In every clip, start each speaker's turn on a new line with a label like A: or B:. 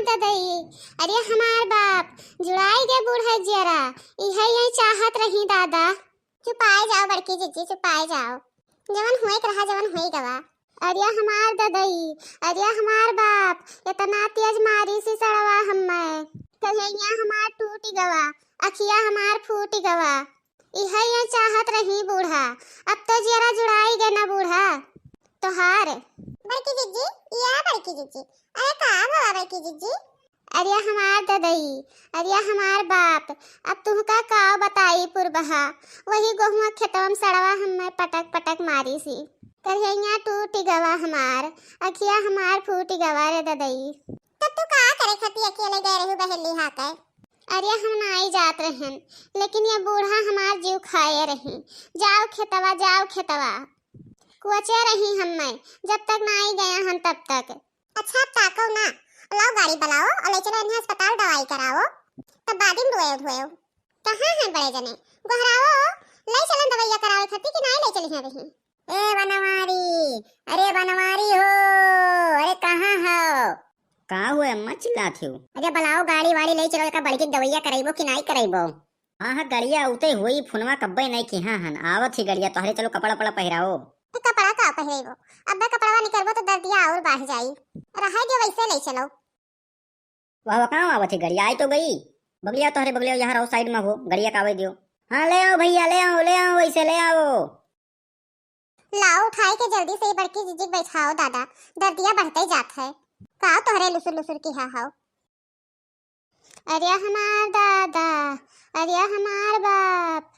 A: ददई, अरे हमार बाप जुड़ाई दे बूढ़ा जरा, यही चाहत रही दादा। चुपाए जाओ बड़की जीजी, चुपाए जाओ, जवन हुए रहा जवन हुई गवा। अरे हमार ददई, अरे हमार बाप इतना तेज मारी से सड़वा हमें, कन्हैया हमार टूट गवा, अखिया हमार फूट गवा। यही चाहत रही बूढ़ा, अब तो जरा जुड़ाई गए ना बूढ़ा तोहार। बड़की जीजी, या बड़की जीजी, अरे का बाबा बड़की जीजी। अरे हमार ददई, अरे हमार बाप, अब तुमका का बताई पुरबहा, वही गहुआ खेतवा में सड़वा हमें पटक पटक मारी सी, कन्हैया टूट गवा हमार, अखिया हमार फूट गवा रे ददई। तब तू का करे खती अकेले गए रही बहेली हाथे। अरे हम नाई जात रहन, लेकिन ये बूढ़ा हमार जीव खाए रही। जाओ खेतवा, जाओ खेतवा, कुचे रही हमें जब तक नाई गया हन तब तक। अच्छा ताको ना, लाओ गाड़ी बुलाओ और ले चलो इन्हें अस्पताल दवाई कराओ, तब बाद में धोए धोए। कहाँ हैं बड़े जने, गोहराओ ले चलन दवाइया कराओ खती कि नाई ले चली हैं रही। ए बनवारी, अरे बनवारी हो, अरे कहाँ हो?
B: का हुए अम्मा चिल्लात हो?
A: अरे बुलाओ गाड़ी वाड़ी ले चलो, का बड़की दवाइया कराइबो कि नाई कराइबो।
B: हाँ गड़िया उते हुई फोनवा कब्बे नहीं की। हाँ आवत ही गड़िया, तोहरे चलो कपड़ा पड़ा पहिराओ।
A: तो कपड़ा का पहिरेबो, अब कपड़वा निकलबो तो दर्दिया और बढ़ जाई, रहे जो वैसे ले चलो।
B: वह कहाँ आवत ही गड़िया, आई तो गई। बगलिया तोहरे बगलिया यहाँ रहो साइड में हो, गड़िया कावे दियो। हाँ ले आओ भैया, ले आओ वैसे ले आओ।
A: लाओ उठाई के जल्दी से बड़की जीजी बैठाओ दादा, दर्दिया बढ़ते ही जात है। का तोहरे लुसुर लुसुर की हाओ। अरे हमार दादा, अरे हमार बाप।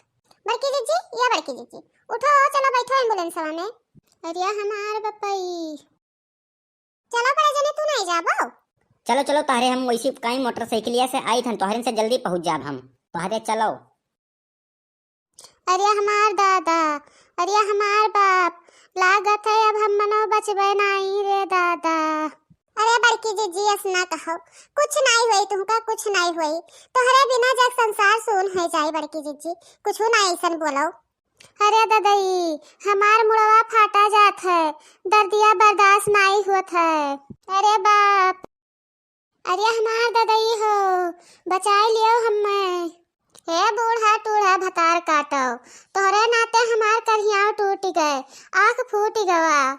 A: बड़की जीजी, या बड़की जीजी उठो, चलो बैठो एम्बुलेंस में। अरे हमार बपई, चलो बड़े जने तू नहीं जाबो।
B: चलो चलो तारे हम वैसी कहीं मोटरसाइकिलिया से आई थन, तोहरे से जल्दी पहुंच जाब हम, तोहरे चलो।
A: अरे हमार दादा, अरे हमार बाप, लागत है अब हम मनो बचबे नहीं रे दादा। अरे बड़की जीजी असना कहो, कुछ नहीं हुई तुमका, कुछ नहीं हुई, तोहरे बिना जग संसार सुन है जाए बड़की जीजी, कुछ नहीं ऐसन बोलो। अरे ददई हमार मुड़वा फाटा जात है, दर्दिया बर्दाश्त नहीं होत है। अरे बाप, अरे हमार ददई हो, बचाई लियो हमें। हे बूढ़ा टूढ़ा भतार काटो, तोहरे नाते हमार करिया टूट गए, आँख फूट गवा।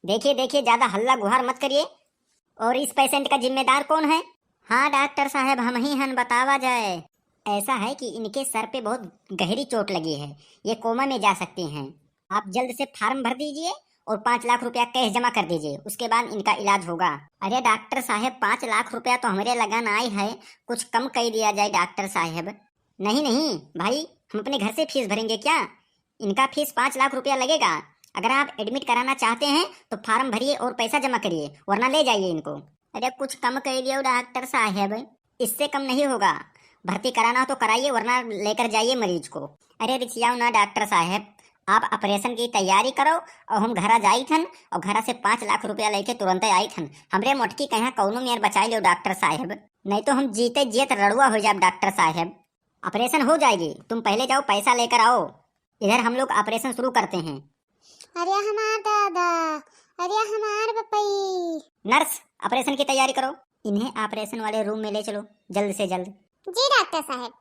B: देखिए देखिए, ज्यादा हल्ला गुहार मत करिए। और इस पेशेंट का जिम्मेदार कौन है? हाँ डॉक्टर साहब हम ही हन, बतावा जाए। ऐसा है कि इनके सर पे बहुत गहरी चोट लगी है, ये कोमा में जा सकती हैं। आप जल्द से फार्म भर दीजिए और 5 लाख रुपया कैश जमा कर दीजिए, उसके बाद इनका इलाज होगा। अरे डॉक्टर साहब 5 लाख रुपया तो हमारे लगान आई है, कुछ कम कर दिया जाए डॉक्टर साहब। नहीं नहीं भाई, हम अपने घर से फीस भरेंगे क्या? इनका फीस 5 लाख रुपया लगेगा। अगर आप एडमिट कराना चाहते हैं तो फार्म भरिए और पैसा जमा करिए, वरना ले जाइए इनको। अरे कुछ कम कर दियो डॉक्टर साहब, इससे कम नहीं होगा। भर्ती कराना तो कराइए, वरना लेकर जाइए मरीज को। अरे रिसियाओ ना डॉक्टर साहब, आप ऑपरेशन की तैयारी करो और हम घरा जाई थन, और घरा से 5 लाख रुपया लेके तुरंत आई थन। हमरे मोटकी कहाँ कौनो मेयर बचाई लो डॉक्टर साहब, नहीं तो हम जीते जीत रड़ुआ हो जाए डॉक्टर साहब। ऑपरेशन हो जाएगी, तुम पहले जाओ पैसा लेकर आओ, इधर हम लोग ऑपरेशन शुरू करते हैं।
A: अरे हमार दादा, अरे हमार बपई।
B: नर्स ऑपरेशन की तैयारी करो, इन्हें ऑपरेशन वाले रूम में ले चलो जल्द से जल्द।
A: जी डॉक्टर साहब।